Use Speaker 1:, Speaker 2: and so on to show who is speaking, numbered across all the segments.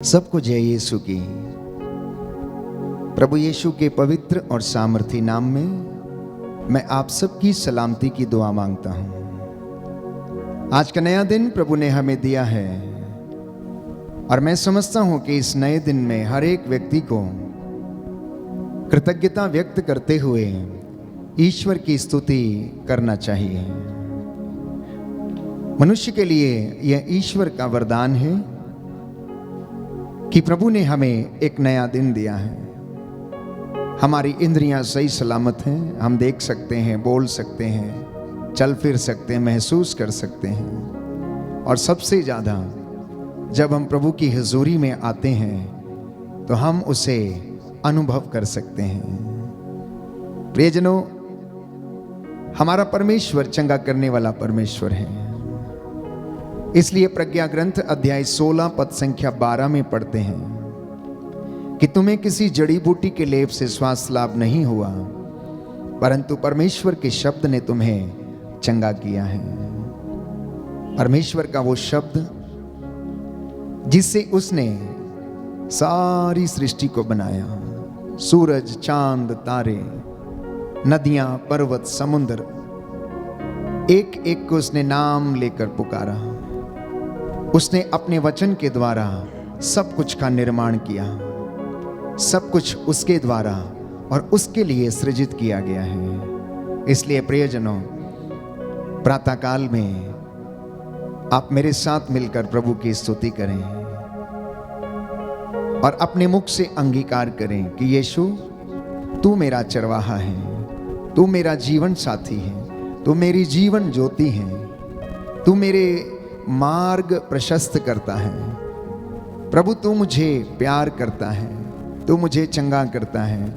Speaker 1: सबको जय यीशु की। प्रभु यीशु के पवित्र और सामर्थी नाम में मैं आप सबकी सलामती की दुआ मांगता हूं। आज का नया दिन प्रभु ने हमें दिया है और मैं समझता हूं कि इस नए दिन में हर एक व्यक्ति को कृतज्ञता व्यक्त करते हुए ईश्वर की स्तुति करना चाहिए। मनुष्य के लिए यह ईश्वर का वरदान है कि प्रभु ने हमें एक नया दिन दिया है। हमारी इंद्रियां सही सलामत हैं, हम देख सकते हैं, बोल सकते हैं, चल फिर सकते हैं, महसूस कर सकते हैं। और सबसे ज़्यादा जब हम प्रभु की हुजूरी में आते हैं तो हम उसे अनुभव कर सकते हैं। प्रियजनों, हमारा परमेश्वर चंगा करने वाला परमेश्वर है। इसलिए प्रज्ञा ग्रंथ अध्याय 16 पद संख्या 12 में पढ़ते हैं कि तुम्हें किसी जड़ी बूटी के लेप से स्वास्थ्य लाभ नहीं हुआ, परंतु परमेश्वर के शब्द ने तुम्हें चंगा किया है। परमेश्वर का वो शब्द जिससे उसने सारी सृष्टि को बनाया, सूरज, चांद, तारे, नदियां, पर्वत, समुद्र, एक एक को उसने नाम लेकर पुकारा। उसने अपने वचन के द्वारा सब कुछ का निर्माण किया। सब कुछ उसके द्वारा और उसके लिए सृजित किया गया है। इसलिए प्रियजनों, प्रातःकाल में आप मेरे साथ मिलकर प्रभु की स्तुति करें और अपने मुख से अंगीकार करें कि यीशु, तू मेरा चरवाहा है, तू मेरा जीवन साथी है, तू मेरी जीवन ज्योति है, तू मेरे मार्ग प्रशस्त करता है। प्रभु, तू मुझे प्यार करता है, तू मुझे चंगा करता है,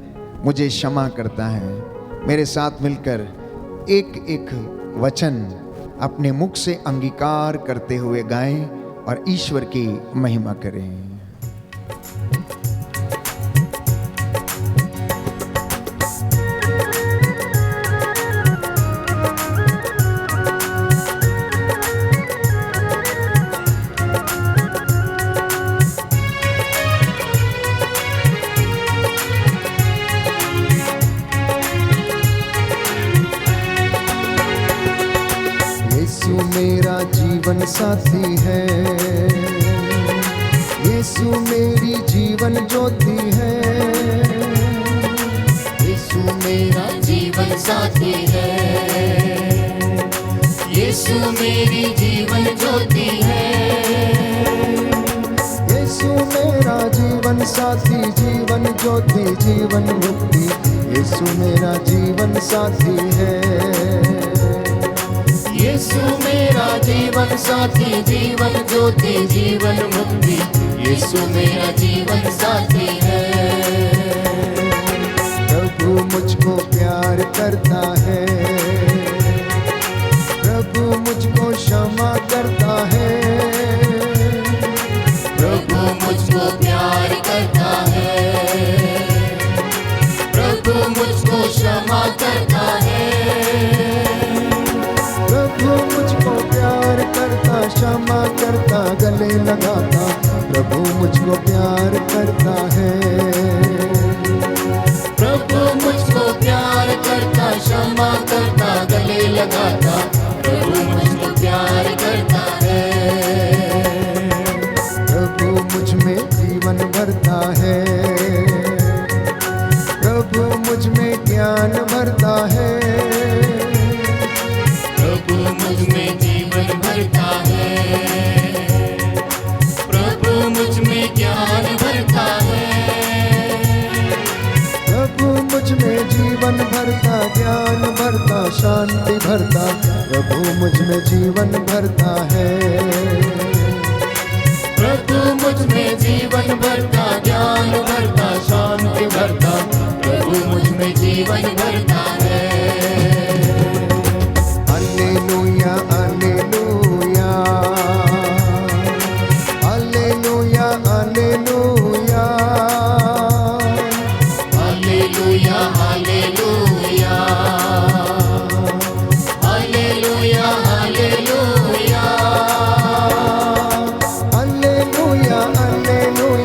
Speaker 1: मुझे क्षमा करता है। मेरे साथ मिलकर एक एक वचन अपने मुख से अंगीकार करते हुए गाएं और ईश्वर की महिमा करें। यीशु मेरा जीवन साथी है, यीशु मेरी जीवन ज्योति है।
Speaker 2: यीशु मेरा जीवन साथी है, यीशु मेरी जीवन ज्योति है।
Speaker 1: यीशु मेरा जीवन साथी, जीवन ज्योति, जीवन मुक्ति, यीशु मेरा जीवन साथी है।
Speaker 2: यीशु मेरा जीवन साथी, जीवन ज्योति, जीवन मुक्ति, यीशु मेरा जीवन साथी है।
Speaker 1: प्रभु मुझको प्यार करता है, प्रभु मुझको क्षमा करता है।
Speaker 2: प्रभु मुझको प्यार करता है, प्रभु मुझको क्षमा करता है।
Speaker 1: प्रभु मुझको प्यार करता, क्षमा करता, गले लगाता। प्रभु मुझको प्यार करता है,
Speaker 2: प्रभु मुझको प्यार करता, क्षमा करता, गले लगाता। प्रभु मुझको प्यार करता है।
Speaker 1: प्रभु मुझ में जीवन भरता है, प्रभु मुझ में ज्ञान भरता है।
Speaker 2: प्रभु मुझ में जीवन भरता है, प्रभु मुझ में ज्ञान भरता है।
Speaker 1: प्रभु मुझ में जीवन भरता, ज्ञान भरता, शांति भरता। प्रभु मुझ में जीवन भरता है।
Speaker 2: प्रभु मुझ में जीवन भरता, ज्ञान भरता, शांति भरता। प्रभु मुझ में जीवन भरता है।
Speaker 1: Hallelujah, hallelujah, hallelujah, hallelujah,
Speaker 2: hallelujah, hallelujah, hallelujah, hallelujah,
Speaker 1: hallelujah, hallelujah.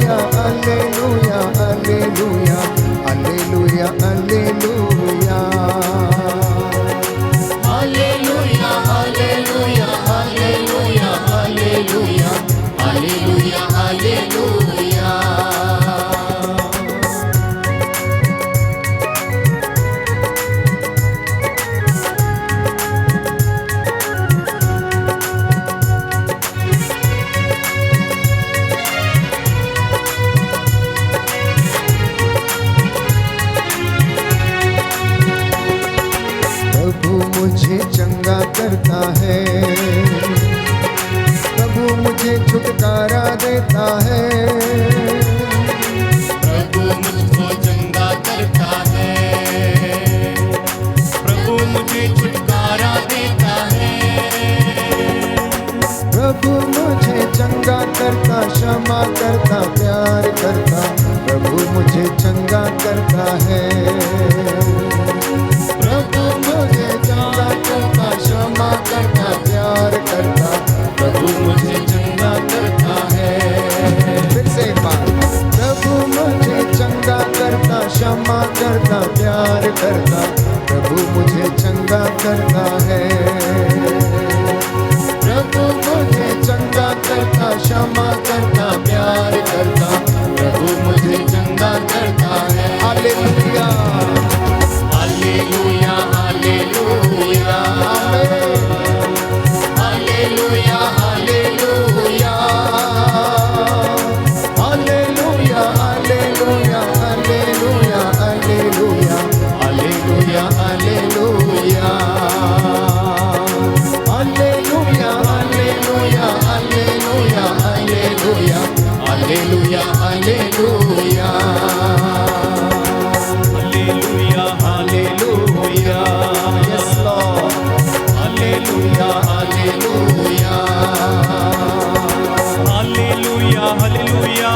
Speaker 1: प्यार करता, प्रभु मुझे चंगा करता है। प्रभु मुझे चंगा करता, क्षमा करता, प्यार करता, प्रभु मुझे चंगा करता है। फिर से एक बार, प्रभु मुझे चंगा करता, क्षमा करता, प्यार करता, प्रभु मुझे चंगा करता है। प्रभु मुझे चंगा करता, क्षमा करता, प्यार करता, प्रभु मुझे चंगा करता है। हालेलुया
Speaker 2: हालेलुया हालेलुया
Speaker 1: आमीन।
Speaker 2: Hallelujah hallelujah
Speaker 1: hallelujah hallelujah hallelujah hallelujah
Speaker 2: hallelujah hallelujah
Speaker 1: hallelujah hallelujah
Speaker 2: hallelujah hallelujah hallelujah hallelujah
Speaker 3: hallelujah hallelujah
Speaker 1: yes Lord
Speaker 2: hallelujah hallelujah
Speaker 3: hallelujah hallelujah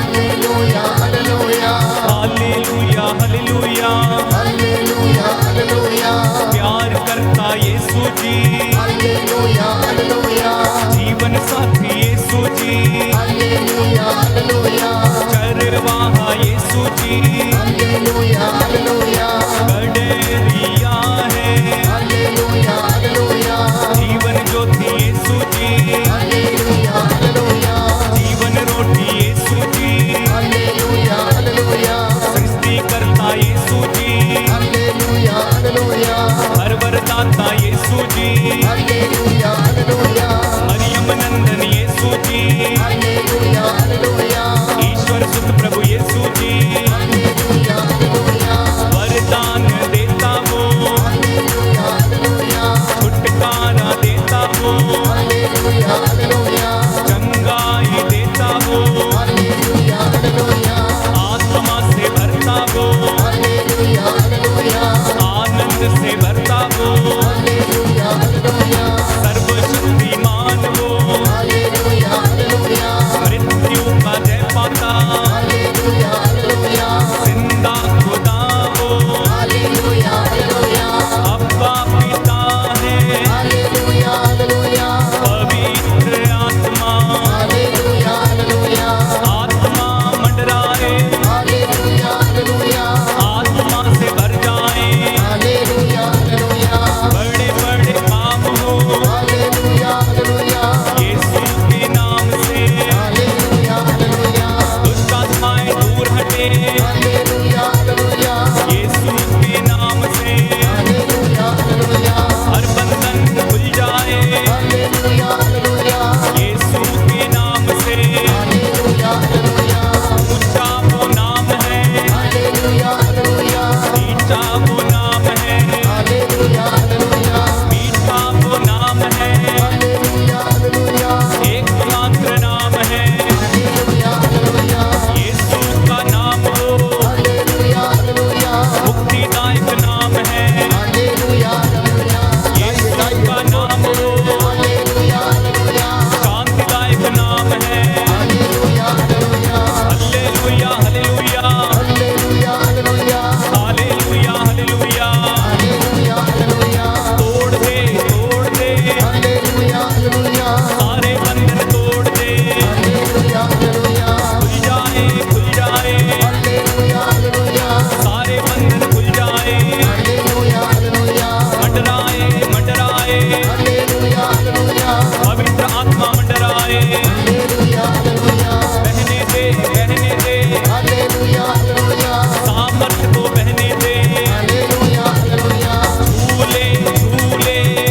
Speaker 2: hallelujah hallelujah
Speaker 3: hallelujah hallelujah
Speaker 2: hallelujah hallelujah
Speaker 3: प्यार करता यीशु जी,
Speaker 2: hallelujah hallelujah
Speaker 3: जीवन साथी यीशु जी,
Speaker 2: hallelujah hallelujah
Speaker 3: चरवाहा यीशु जी,
Speaker 2: hallelujah hallelujah
Speaker 3: गडरिया है
Speaker 2: hallelujah hallelujah
Speaker 3: Jeevan Jyoti यीशु जी,
Speaker 2: hallelujah hallelujah
Speaker 3: जीवन रोटी यीशु जी,
Speaker 2: hallelujah hallelujah
Speaker 3: सृष्टि करता यीशु जी,
Speaker 2: hallelujah hallelujah
Speaker 3: हर वरदाता यीशु जी,
Speaker 2: hallelujah hallelujah
Speaker 3: Maryam नंदन यीशु जी,
Speaker 2: hallelujah hallelujah
Speaker 3: ईश्वर सुख प्रभु यीशु जी,
Speaker 2: hallelujah hallelujah
Speaker 3: वरदान देता वो,
Speaker 2: हालेलुया हालेलुया
Speaker 3: छुटकारा देता वो,
Speaker 2: हालेलुया हालेलुया
Speaker 3: चंगाई देता वो,
Speaker 2: हालेलुया हालेलुया
Speaker 3: आत्मा से भरता वो,
Speaker 2: हालेलुया हालेलुया
Speaker 3: आनंद से भरता वो,
Speaker 2: हालेलुया हालेलुया
Speaker 3: सर्वशक्तिमान वो,
Speaker 2: हालेलुया हालेलुया
Speaker 3: मृत्यु का जय पाता,
Speaker 2: हालेलुया हालेलुया
Speaker 3: जिंदा खुदा वो,
Speaker 2: हालेलुया हालेलुया
Speaker 3: अब्बा पिता है,
Speaker 2: हालेलुया हालेलुया
Speaker 3: पवित्र आत्मा,
Speaker 2: हालेलुया हालेलुया
Speaker 3: आत्मा मंडराए,
Speaker 2: हालेलुया हालेलुया
Speaker 3: आत्मा से भर जाए,
Speaker 2: हालेलुया हालेलुया
Speaker 3: बड़े बड़े काम हो
Speaker 2: हालेलुया हालेलुया
Speaker 3: यीशु के नाम से,
Speaker 2: हालेलुया हालेलुया
Speaker 3: दुष्ट आत्माएं दूर हटे
Speaker 2: हालेलुया हालेलुया
Speaker 3: यीशु के नाम से,
Speaker 2: हालेलुया हालेलुया
Speaker 3: हर बंधन खुल जाए
Speaker 2: हालेलुया हालेलुया
Speaker 3: यीशु के नाम से,
Speaker 2: हालेलुया हालेलुया
Speaker 3: ऊंचा वो नाम है,
Speaker 2: हालेलुया हालेलुया
Speaker 3: नीचा वो नाम है,
Speaker 2: हालेलुया हालेलुया
Speaker 3: मीठा वो नाम है,
Speaker 2: हालेलुया हालेलुया
Speaker 3: एकमात्र नाम है
Speaker 2: हालेलुया हालेलुया
Speaker 3: यीशु का नाम हो,
Speaker 2: हालेलुया हालेलुया
Speaker 3: मुक्तिदायक नाम है
Speaker 2: हालेलुया हालेलुया
Speaker 3: यीशु का नाम हो,
Speaker 2: हालेलुया हालेलुया
Speaker 3: शांतिदायक नाम है,
Speaker 2: hallelujah hallelujah
Speaker 3: hallelujah hallelujah
Speaker 2: hallelujah hallelujah
Speaker 3: hallelujah hallelujah
Speaker 2: hallelujah hallelujah
Speaker 3: तोड़ दे
Speaker 2: हालेलुया हालेलुया
Speaker 3: सारे बंधन तोड़ दे,
Speaker 2: हालेलुया हालेलुया
Speaker 3: खुल जाए
Speaker 2: हालेलुया हालेलुया
Speaker 3: सारे बंधन खुल जाए,
Speaker 2: हालेलुया हालेलुया
Speaker 3: मंडराए मंडराए
Speaker 2: हालेलुया हालेलुया
Speaker 3: पवित्र आत्मा मंडराए,
Speaker 2: हालेलुया हालेलुया
Speaker 3: बहने दे
Speaker 2: हालेलुया हालेलुया
Speaker 3: सामर्थ को बहने दे,
Speaker 2: हालेलुया हालेलुया
Speaker 3: झूले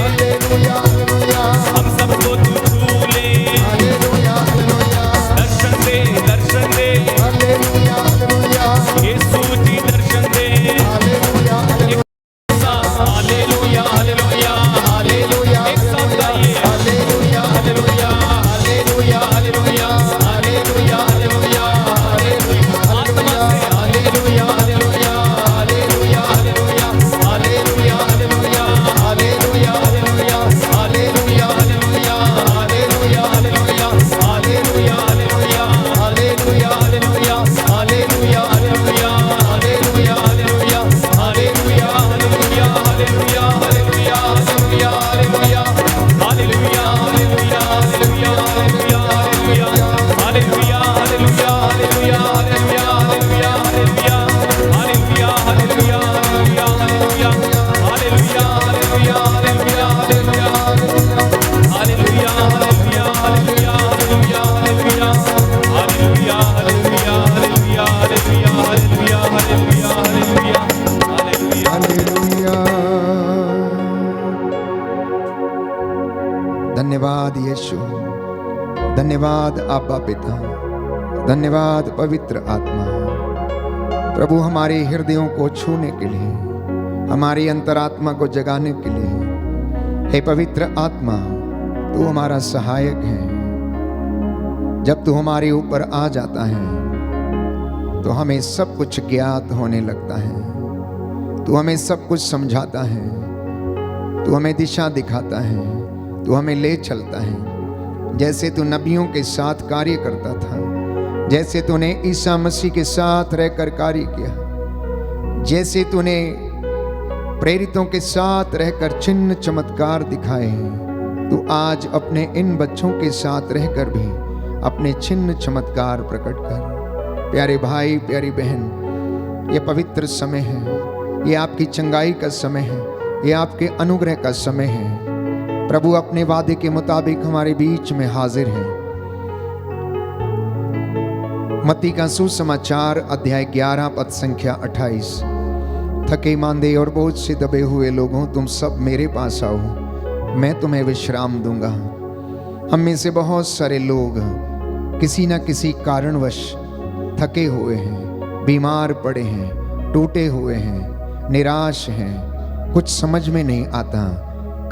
Speaker 2: हालेलुया हालेलुया
Speaker 3: हम सबको तू झूले,
Speaker 2: हालेलुया हालेलुया
Speaker 3: दर्शन दे
Speaker 2: हालेलुया हालेलुया
Speaker 3: यीशु जी दर्शन दे,
Speaker 2: hallelujah hallelujah
Speaker 3: hallelujah hallelujah
Speaker 2: hallelujah
Speaker 3: एक साथ गाइए,
Speaker 2: hallelujah hallelujah hallelujah hallelujah hallelujah hallelujah
Speaker 3: आत्मा से
Speaker 2: hallelujah hallelujah hallelujah hallelujah hallelujah hallelujah hallelujah hallelujah hallelujah hallelujah hallelujah hallelujah hallelujah hallelujah hallelujah
Speaker 1: धन्यवाद आबा पिता, धन्यवाद पवित्र आत्मा। प्रभु हमारे हृदयों को छूने के लिए, हमारी अंतरात्मा को जगाने के लिए, हे पवित्र आत्मा तू हमारा सहायक है। जब तू हमारे ऊपर आ जाता है तो हमें सब कुछ ज्ञात होने लगता है। तू हमें सब कुछ समझाता है, तू हमें दिशा दिखाता है, तू हमें ले चलता है। जैसे तू नबियों के साथ कार्य करता था, जैसे तूने ईसा मसीह के साथ रहकर कार्य किया, जैसे तूने प्रेरितों के साथ रहकर चिन्ह चमत्कार दिखाए, तू आज अपने इन बच्चों के साथ रहकर भी अपने चिन्ह चमत्कार प्रकट कर। प्यारे भाई, प्यारी बहन, ये पवित्र समय है, ये आपकी चंगाई का समय है, ये आपके अनुग्रह का समय है। प्रभु अपने वादे के मुताबिक हमारे बीच में हाजिर है। मत्ती का सुसमाचार अध्याय 11 पद संख्या 28। थके मांदे और बोझ से दबे हुए लोगों, तुम सब मेरे पास आओ, मैं तुम्हें विश्राम दूंगा। हम में से बहुत सारे लोग किसी न किसी कारणवश थके हुए हैं, बीमार पड़े हैं, टूटे हुए हैं, निराश हैं। कुछ समझ में नहीं आता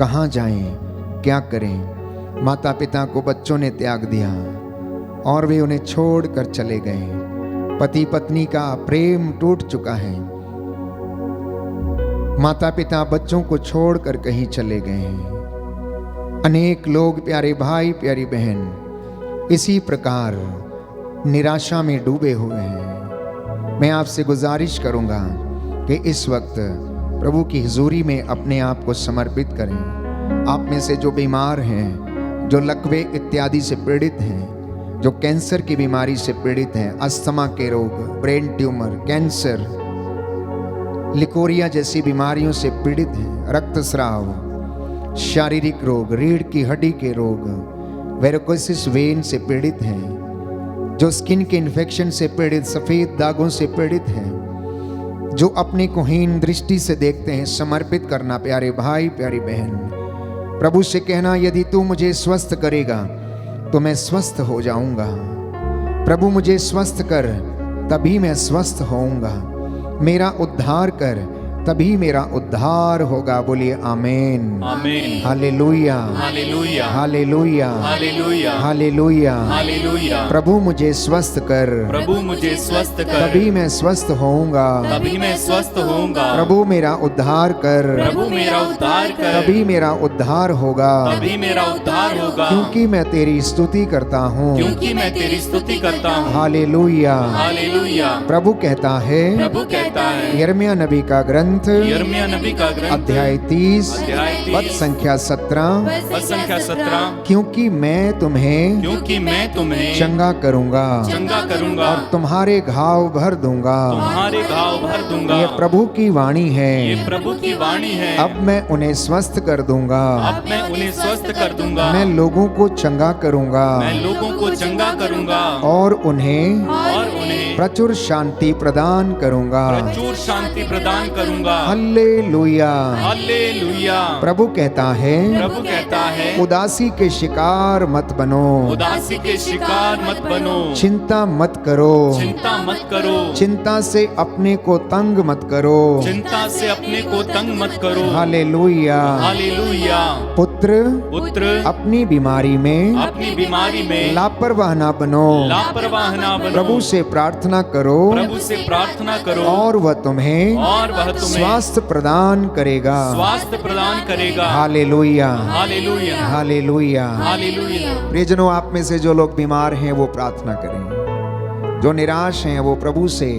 Speaker 1: कहाँ जाएं, क्या करें। माता पिता को बच्चों ने त्याग दिया और वे उन्हें छोड़कर चले गए। पति पत्नी का प्रेम टूट चुका है, माता पिता बच्चों को छोड़कर कहीं चले गए। अनेक लोग, प्यारे भाई, प्यारी बहन, इसी प्रकार निराशा में डूबे हुए हैं। मैं आपसे गुजारिश करूंगा कि इस वक्त प्रभु की हुजूरी में अपने आप को समर्पित करें। आप में से जो बीमार हैं, जो लकवे इत्यादि से पीड़ित हैं, जो कैंसर की बीमारी से पीड़ित हैं, अस्थमा के रोग, ब्रेन ट्यूमर, कैंसर, लिकोरिया जैसी बीमारियों से पीड़ित हैं, रक्तस्राव, शारीरिक रोग, रीढ़ की हड्डी के रोग, वेरिकोसिस वेन से पीड़ित हैं, जो स्किन के इन्फेक्शन से पीड़ित, सफेद दागों से पीड़ित हैं, जो अपने को हीन दृष्टि से देखते हैं, समर्पित करना। प्यारे भाई, प्यारी बहन, प्रभु से कहना, यदि तू मुझे स्वस्थ करेगा तो मैं स्वस्थ हो जाऊंगा। प्रभु मुझे स्वस्थ कर, तभी मैं स्वस्थ होऊंगा। मेरा उद्धार कर, तभी मेरा उद्धार होगा। बोलिए amen,
Speaker 3: amen,
Speaker 1: hallelujah,
Speaker 3: hallelujah,
Speaker 1: hallelujah,
Speaker 3: hallelujah,
Speaker 1: hallelujah.
Speaker 3: Hallelujah.
Speaker 1: प्रभु मुझे स्वस्थ कर,
Speaker 3: प्रभु मुझे स्वस्थ कर,
Speaker 1: तभी मैं स्वस्थ होऊंगा।
Speaker 3: तभी मैं स्वस्थ होऊंगा।
Speaker 1: प्रभु मेरा उद्धार कर,
Speaker 3: प्रभु मेरा उद्धार कर,
Speaker 1: तभी मेरा उद्धार होगा।
Speaker 3: तभी मेरा उद्धार होगा।
Speaker 1: क्योंकि मैं तेरी स्तुति करता हूँ,
Speaker 3: क्योंकि मैं तेरी स्तुति करता हूँ।
Speaker 1: हालेलुया।
Speaker 3: हालेलुया।
Speaker 1: प्रभु कहता है,
Speaker 3: प्रभु कहता है,
Speaker 1: यिर्मयाह नबी का ग्रंथ
Speaker 3: यिर्मयाह नबी का ग्रंथ
Speaker 1: अध्याय 30
Speaker 3: अध्याय 30
Speaker 1: पद संख्या 17,
Speaker 3: पद संख्या 17,
Speaker 1: क्योंकि मैं तुम्हें
Speaker 3: क्योंकि मैं तुम्हें
Speaker 1: चंगा करूंगा
Speaker 3: चंगा करूंगा
Speaker 1: और तुम्हारे घाव भर दूंगा।
Speaker 3: तुम्हारे घाव भर दूंगा।
Speaker 1: ये प्रभु की वाणी
Speaker 3: ये
Speaker 1: है।
Speaker 3: प्रभु की वाणी है।
Speaker 1: अब मैं उन्हें स्वस्थ कर दूंगा,
Speaker 3: अब मैं उन्हें स्वस्थ कर दूंगा।
Speaker 1: मैं लोगों को चंगा करूंगा
Speaker 3: मैं लोगों को चंगा करूंगा
Speaker 1: और उन्हें प्रचुर शांति प्रदान करूंगा।
Speaker 3: प्रचुर शांति प्रदान करूंगा।
Speaker 1: हालेलुया।
Speaker 3: हालेलुया।
Speaker 1: प्रभु कहता है,
Speaker 3: प्रभु कहता है,
Speaker 1: उदासी के शिकार मत बनो,
Speaker 3: उदासी के शिकार मत बनो,
Speaker 1: चिंता मत करो,
Speaker 3: चिंता मत करो,
Speaker 1: चिंता से अपने को तंग मत करो।
Speaker 3: चिंता से अपने को तंग मत करो।
Speaker 1: हालेलुया।
Speaker 3: हालेलुया।
Speaker 1: पुत्र
Speaker 3: पुत्र
Speaker 1: अपनी बीमारी में
Speaker 3: अपनी बीमारी में
Speaker 1: लापरवाह ना बनो,
Speaker 3: लापरवाह ना बनो।
Speaker 1: प्रभु से प्रार्थना करो
Speaker 3: प्रभु से प्रार्थना करो
Speaker 1: और वह तुम्हें
Speaker 3: तुम्हें
Speaker 1: स्वास्थ्य प्रदान करेगा।
Speaker 3: स्वास्थ्य प्रदान करेगा।
Speaker 1: Hallelujah,
Speaker 3: hallelujah.
Speaker 1: हालेलुया।
Speaker 3: हालेलुया।
Speaker 1: प्रियजनों, आप में से जो लोग बीमार हैं वो प्रार्थना करें, जो निराश हैं वो प्रभु से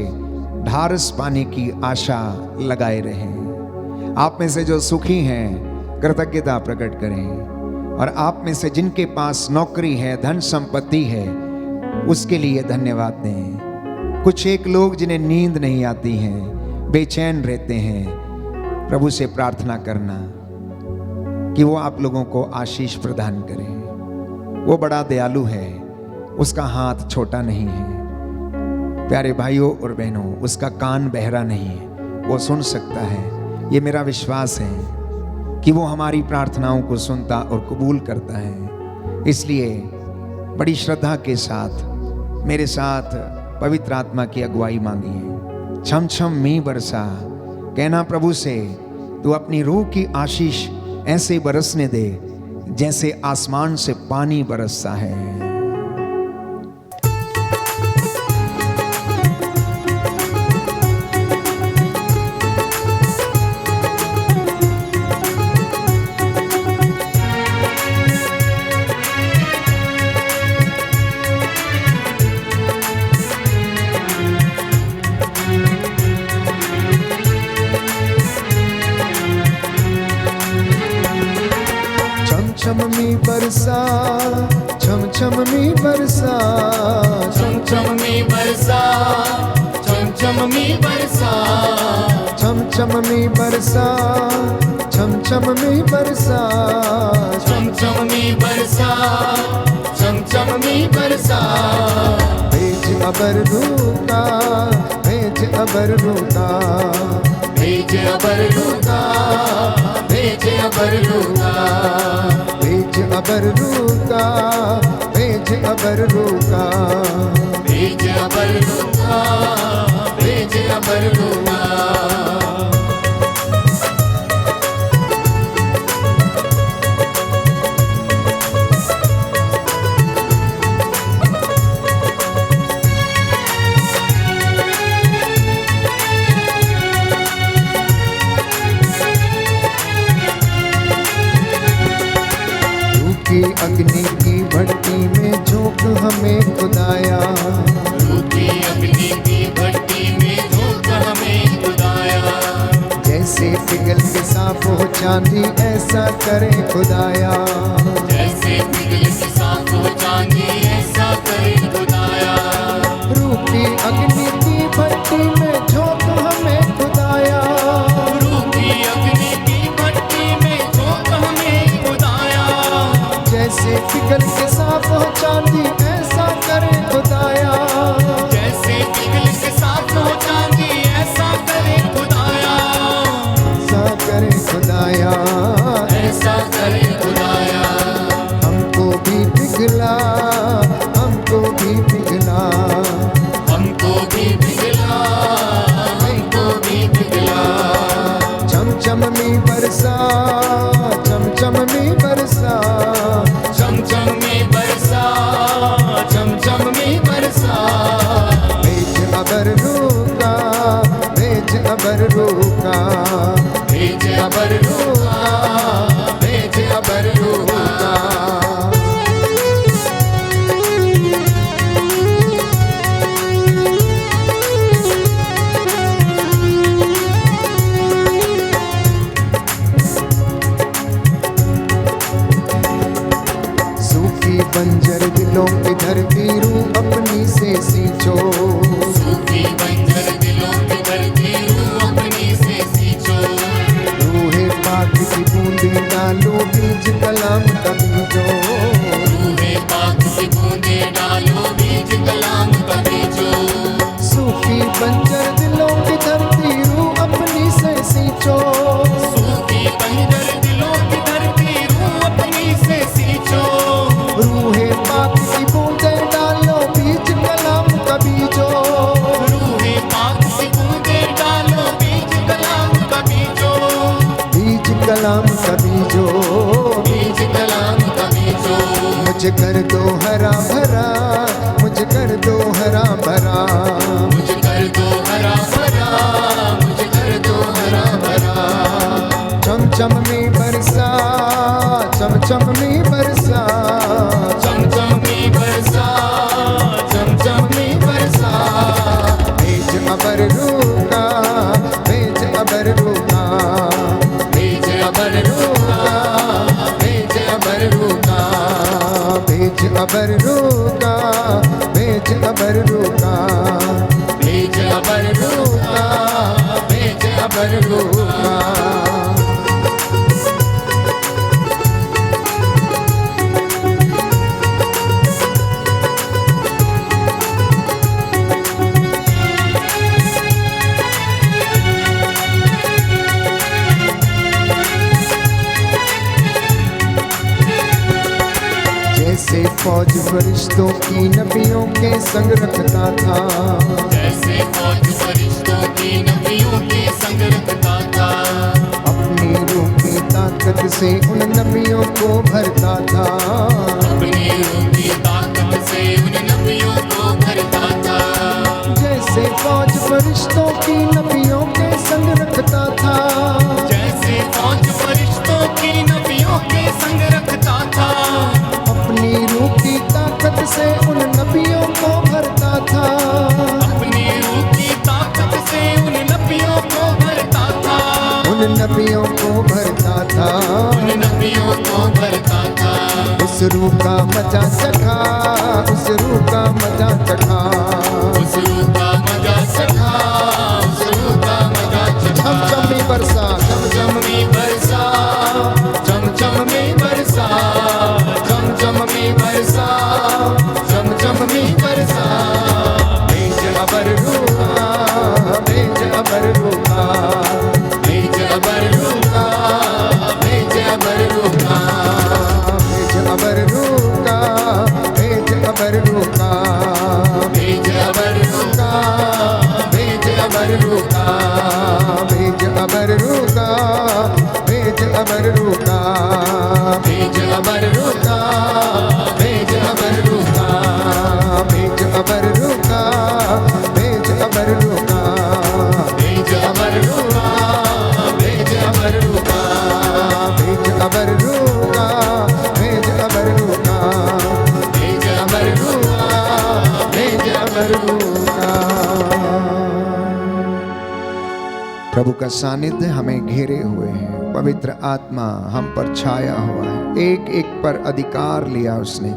Speaker 1: ढारस पाने की आशा लगाए रहें। आप में से जो सुखी हैं कृतज्ञता प्रकट करें, और आप में से जिनके पास नौकरी है, धन संपत्ति है, उसके लिए धन्यवाद दें। कुछ एक लोग जिन्हें नींद नहीं आती है, बेचैन रहते हैं, प्रभु से प्रार्थना करना कि वो आप लोगों को आशीष प्रदान करे। वो बड़ा दयालु है, उसका हाथ छोटा नहीं है। प्यारे भाइयों और बहनों, उसका कान बहरा नहीं है, वो सुन सकता है। ये मेरा विश्वास है कि वो हमारी प्रार्थनाओं को सुनता और कबूल करता है। इसलिए बड़ी श्रद्धा के साथ मेरे साथ पवित्र आत्मा की अगुवाई मांगिए। छम छम मी बरसा, कहना प्रभु से तू अपनी रूह की आशीष ऐसे बरसने दे जैसे आसमान से पानी बरसता है। छम मी बरसा, छम छम मी बरसा,
Speaker 2: छम छम मी बरसा, छम छम मी बरसा,
Speaker 1: छम छम मी बरसा, छम छम मी बरसा,
Speaker 2: छम छम मी बरसा, छम छम मी बरसा।
Speaker 1: भेज अबर रूका, भेज अबर रूका,
Speaker 2: भेज अबर रूका, भेज अबर रूका,
Speaker 1: भेज अबर रूका, भेज अबर रूका,
Speaker 2: भेज अबर रूका, भेज अबर रूका।
Speaker 1: की अग्नि की भट्टी में झोंक हमें खुदाया,
Speaker 2: रूठी अग्नि की भट्टी में झोंक हमें खुदाया।
Speaker 1: जैसे पिघल के साफ हो चांदी ऐसा करे खुदाया,
Speaker 2: जैसे पिघल के साफ हो चांदी ऐसा करे खुदाया।
Speaker 1: रूठी अग्नि की भट्टी में झोंक हमें खुदाया,
Speaker 2: रूठी अग्नि की भट्टी में झोंक हमें खुदाया।
Speaker 1: जैसे पिघल के साफ हो चांदी ऐसा करे खुदाया,
Speaker 2: जैसे पिघल के साफ हो चांदी ऐसा करे खुदाया।
Speaker 1: ऐसा करे खुदाया,
Speaker 2: ऐसा करे खुदाया।
Speaker 1: हमको भी पिघला, हमको भी पिघला,
Speaker 2: हमको भी पिघला, हमको भी पिघला।
Speaker 1: छम छम मी बरसा, छम छम मी बरसा,
Speaker 2: छम छम में बरसा, छम छम में बरसा।
Speaker 1: भेज अबर रूका, भेज अबर रूका,
Speaker 2: भेज अबर रूका, भेज अबर रूका।
Speaker 1: बंजर दिलों की धरती रूह अपनी से सींचो,
Speaker 2: सूफी बंजर दिलों की धरती रूह अपनी से सींचो।
Speaker 1: रूहे पाक की बूंदे डालो बीज कलाम का बीजो,
Speaker 2: रूहे पाक की बूंदे डालो बीज कलाम का बीजो।
Speaker 1: सूफी बंजर दिलों की धरती रूह अपनी से सींचो,
Speaker 2: सूफी बंजर दिलों की धरती रूह अपनी से सींचो।
Speaker 1: रूहे पाक की बूंदे डालो बीज कलाम का बीजो,
Speaker 2: रूहे पाक की बूंदे डालो बीज कलाम का बीजो।
Speaker 1: बीज कलाम का बीजो,
Speaker 2: बीज कलाम का बीजो।
Speaker 1: मुझे कर दो हरा भरा, मुझे कर दो हरा भरा,
Speaker 2: मुझे कर दो हरा भरा, मुझे कर दो हरा भरा।
Speaker 1: छम छम में बरसा, छम छम में बरसा,
Speaker 2: छम छम में बरसा, छम छम में बरसा।
Speaker 1: भेज अबर रूका, भेज अबर रूका,
Speaker 2: भेज अबर रूका, भेज अबर रूका,
Speaker 1: भेज अबर रूका, भेज अबर रूका,
Speaker 2: भेज अबर रूका, भेज अबर रूका।
Speaker 1: जैसे फौज फौज फरिश्तों की नबियों के संग रखता था,
Speaker 2: जैसे फौज फरिश्तों की नबियों के संग रखता था।
Speaker 1: अपनी रूह की ताकत से उन नबियों को भरता था,
Speaker 2: अपनी रूह की ताकत से उन नबियों को भरता था।
Speaker 1: जैसे फौज फरिश्तों की नबियों के संग रखता था,
Speaker 2: जैसे फौज फरिश्तों की नबियों के संग रखता था।
Speaker 1: अपनी रूह की ताकत से उन नबियों को भरता था,
Speaker 2: अपनी रूह की ताकत से उन नबियों को भरता था।
Speaker 1: उन नबियों को भरता था,
Speaker 2: उन नबियों को भरता था।
Speaker 1: उस रूह का मजा चखा, उस रूह का मजा चखा,
Speaker 2: उस रूह का मजा चखा, उस रूह का मजा चखा।
Speaker 1: चमचम में बरसा,
Speaker 2: चमचम में बरसा, चमचम में बरसा, चमचम में बरसा, चमचम में बरसा।
Speaker 1: भेज अबर रूहा, भेज अबर रूहा,
Speaker 2: भेज अबर रूहा, भेज अबर रूहा,
Speaker 1: भेज अबर रूहा, भेज अबर रूहा,
Speaker 2: भेज अबर रूहा, भेज अबर रूहा,
Speaker 1: भेज अबर रूहा, भेज अबर रूहा,
Speaker 2: भेज अबर रूहा, भेज अबर रूहा,
Speaker 1: भेज अबर रूहा, भेज अबर रूहा,
Speaker 2: भेज अबर रूहा, भेज अबर रूहा,
Speaker 1: भेज अबर रूहा, भेज अबर रूहा,
Speaker 2: भेज अबर रूहा, भेज अबर रूहा।
Speaker 1: प्रभु का सानिध्य हमें घेरे हुए है, पवित्र आत्मा हम पर छाया हुआ है, एक एक पर अधिकार लिया उसने।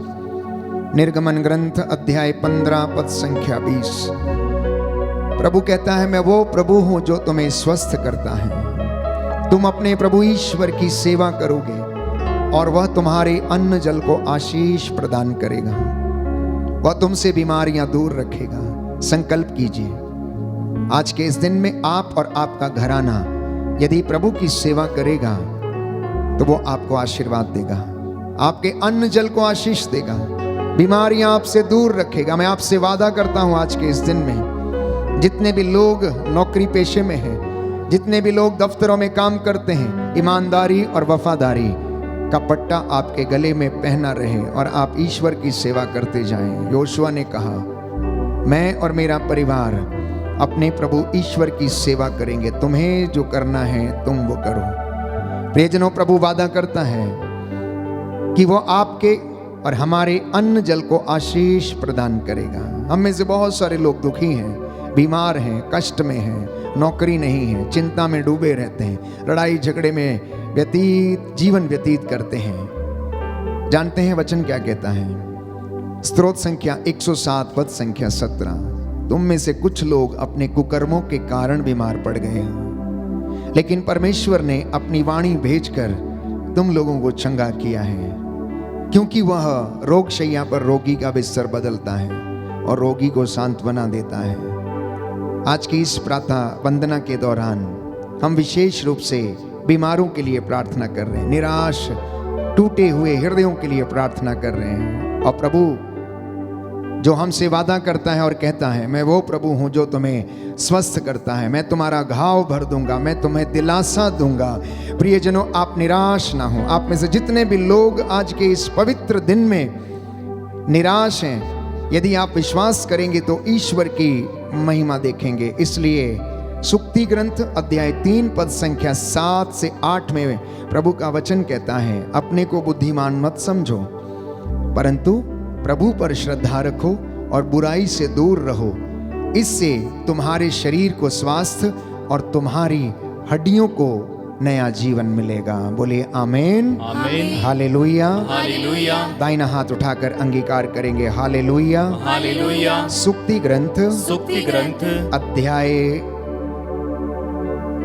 Speaker 1: निर्गमन ग्रंथ अध्याय 15 पद संख्या 20। प्रभु कहता है, मैं वो प्रभु हूं जो तुम्हें स्वस्थ करता है। तुम अपने प्रभु ईश्वर की सेवा करोगे और वह तुम्हारे अन्न जल को आशीष प्रदान करेगा, वह तुमसे बीमारियां दूर रखेगा। संकल्प कीजिए, आज के इस दिन में आप और आपका घराना यदि प्रभु की सेवा करेगा तो वो आपको आशीर्वाद देगा, आपके अन्न जल को आशीष देगा, बीमारियां आपसे दूर रखेगा। मैं आपसे वादा करता हूं आज के इस दिन में जितने भी लोग नौकरी पेशे में हैं, जितने भी लोग दफ्तरों में काम करते हैं, ईमानदारी और वफादारी का पट्टा आपके गले में पहना रहे और आप ईश्वर की सेवा करते जाएं। योशुआ ने कहा, मैं और मेरा परिवार अपने प्रभु ईश्वर की सेवा करेंगे, तुम्हें जो करना है तुम वो करो। प्रियजनों, प्रभु वादा करता है कि वो आपके और हमारे अन्न जल को आशीष प्रदान करेगा। हम में से बहुत सारे लोग दुखी हैं, बीमार हैं, कष्ट में हैं, नौकरी नहीं है, चिंता में डूबे रहते हैं, लड़ाई झगड़े में जीवन व्यतीत करते हैं। जानते हैं वचन क्या कहता है? स्तोत्र संख्या 107 पद संख्या 17। तुम में से कुछ लोग अपने कुकर्मों के कारण बीमार पड़ गए हैं, लेकिन परमेश्वर ने अपनी वाणी भेजकर तुम लोगों को चंगा किया है, क्योंकि वह रोगशैया पर रोगी का बिस्तर बदलता है और रोगी को सांत्वना देता है। आज की इस प्रातः वंदना के दौरान हम विशेष रूप से बीमारों के लिए प्रार्थना कर रहे हैं, निराश टूटे हुए हृदयों के लिए प्रार्थना कर रहे हैं। और प्रभु जो हमसे वादा करता है और कहता है, मैं वो प्रभु हूं जो तुम्हें स्वस्थ करता है, मैं तुम्हारा घाव भर दूंगा, मैं तुम्हें दिलासा दूंगा। प्रियजनों, आप निराश ना हो। आप में से जितने भी लोग आज के इस पवित्र दिन में निराश हैं, यदि आप विश्वास करेंगे तो ईश्वर की महिमा देखेंगे। इसलिए सुक्ति ग्रंथ अध्याय 3 पद संख्या 7 से 8 में प्रभु का वचन कहता है, अपने को बुद्धिमान मत समझो, परंतु प्रभु पर श्रद्धा रखो और बुराई से दूर रहो। इससे तुम्हारे शरीर को स्वास्थ्य और तुम्हारी हड्डियों को नया जीवन मिलेगा। बोलिए आमीन,
Speaker 3: आमीन,
Speaker 1: हालेलुया।
Speaker 3: हालेलुया,
Speaker 1: दाहिना हाथ उठाकर अंगीकार करेंगे, हालेलुया।
Speaker 3: हालेलुया।
Speaker 1: सुक्ति ग्रंथ
Speaker 3: सुक्ति ग्रंथ
Speaker 1: अध्याय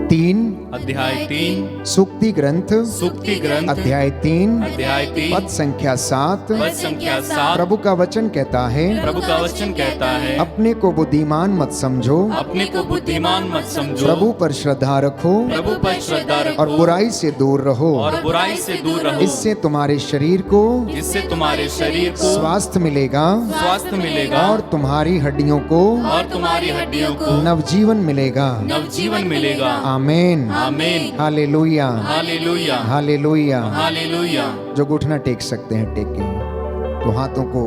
Speaker 1: 3
Speaker 3: अध्याय 3
Speaker 1: सूक्ति ग्रंथ
Speaker 3: सुक्ति ग्रंथ
Speaker 1: अध्याय 3
Speaker 3: अध्याय 3
Speaker 1: पद संख्या 7।
Speaker 3: पद संख्या 7।
Speaker 1: प्रभु का वचन कहता है,
Speaker 3: प्रभु का वचन कहता है,
Speaker 1: अपने को बुद्धिमान मत समझो,
Speaker 3: अपने को बुद्धिमान मत समझो,
Speaker 1: प्रभु पर श्रद्धा रखो
Speaker 3: प्रभु पर श्रद्धा रखो
Speaker 1: और बुराई से दूर रहो,
Speaker 3: और बुराई से दूर रहो।
Speaker 1: इससे तुम्हारे शरीर को
Speaker 3: इससे तुम्हारे शरीर को
Speaker 1: स्वास्थ्य मिलेगा
Speaker 3: स्वास्थ्य मिलेगा
Speaker 1: और तुम्हारी हड्डियों को
Speaker 3: और तुम्हारी हड्डियों को
Speaker 1: नवजीवन मिलेगा।
Speaker 3: नवजीवन मिलेगा।
Speaker 1: आमीन,
Speaker 3: amen,
Speaker 1: hallelujah,
Speaker 3: hallelujah,
Speaker 1: hallelujah.
Speaker 3: Hallelujah.
Speaker 1: जो घुटना टेक सकते हैं टेकें, तो हाथों को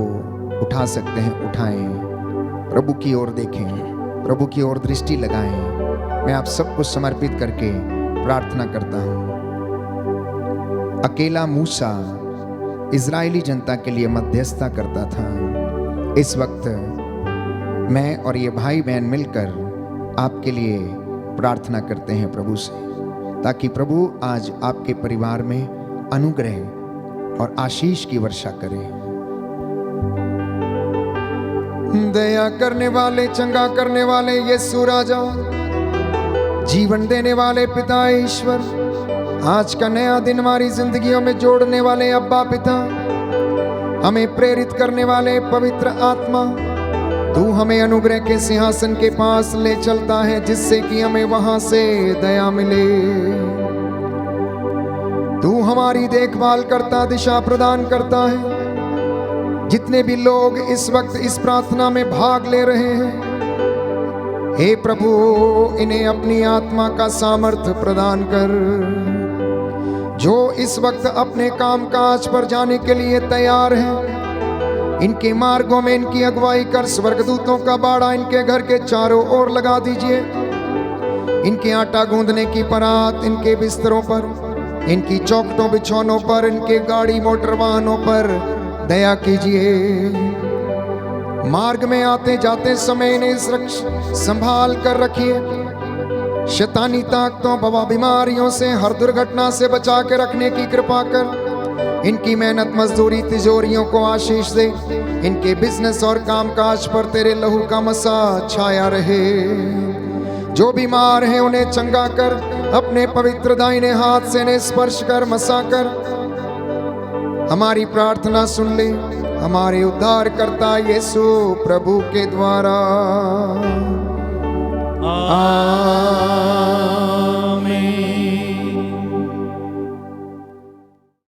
Speaker 1: उठा सकते हैं उठाएं, प्रभु की ओर देखें, प्रभु की ओर दृष्टि लगाएं। मैं आप सबको समर्पित करके प्रार्थना करता हूं। अकेला मूसा इजरायली जनता के लिए मध्यस्थता करता था। इस वक्त मैं और ये भाई बहन मिलकर आपके लिए प्रार्थना करते हैं प्रभु से, ताकि प्रभु आज आपके परिवार में अनुग्रह और आशीष की वर्षा करे। दया करने वाले, चंगा करने वाले यीशु राजा, जीवन देने वाले पिता ईश्वर, आज का नया दिन हमारी जिंदगियों में जोड़ने वाले अब्बा पिता, हमें प्रेरित करने वाले पवित्र आत्मा, तू हमें अनुग्रह के सिंहासन के पास ले चलता है, जिससे कि हमें वहां से दया मिले। तू हमारी देखभाल करता, दिशा प्रदान करता है। जितने भी लोग इस वक्त इस प्रार्थना में भाग ले रहे हैं, हे प्रभु, इन्हें अपनी आत्मा का सामर्थ्य प्रदान कर। जो इस वक्त अपने काम काज पर जाने के लिए तैयार हैं, इनके मार्गों में इनकी अगुवाई कर। स्वर्गदूतों का बाड़ा इनके घर के चारों ओर लगा दीजिए। इनके आटा गूंदने की परात इनके बिस्तरों पर, इनकी चौखटों बिछौनों पर, इनके गाड़ी मोटर वाहनों पर दया कीजिए। मार्ग में आते जाते समय इन्हें संभाल कर रखिए। शैतानी ताकतों, बवा बीमारियों से, हर दुर्घटना से बचा के रखने की कृपा कर। इनकी मेहनत मजदूरी तिजोरियों को आशीष दे। इनके बिजनेस और कामकाज पर तेरे लहू का मसा छाया रहे। जो बीमार हैं उन्हें चंगा कर। अपने पवित्र दाहिने हाथ से इन्हें स्पर्श कर, मसा कर। हमारी प्रार्थना सुन ले, हमारे उद्धारकर्ता यीशु प्रभु के द्वारा।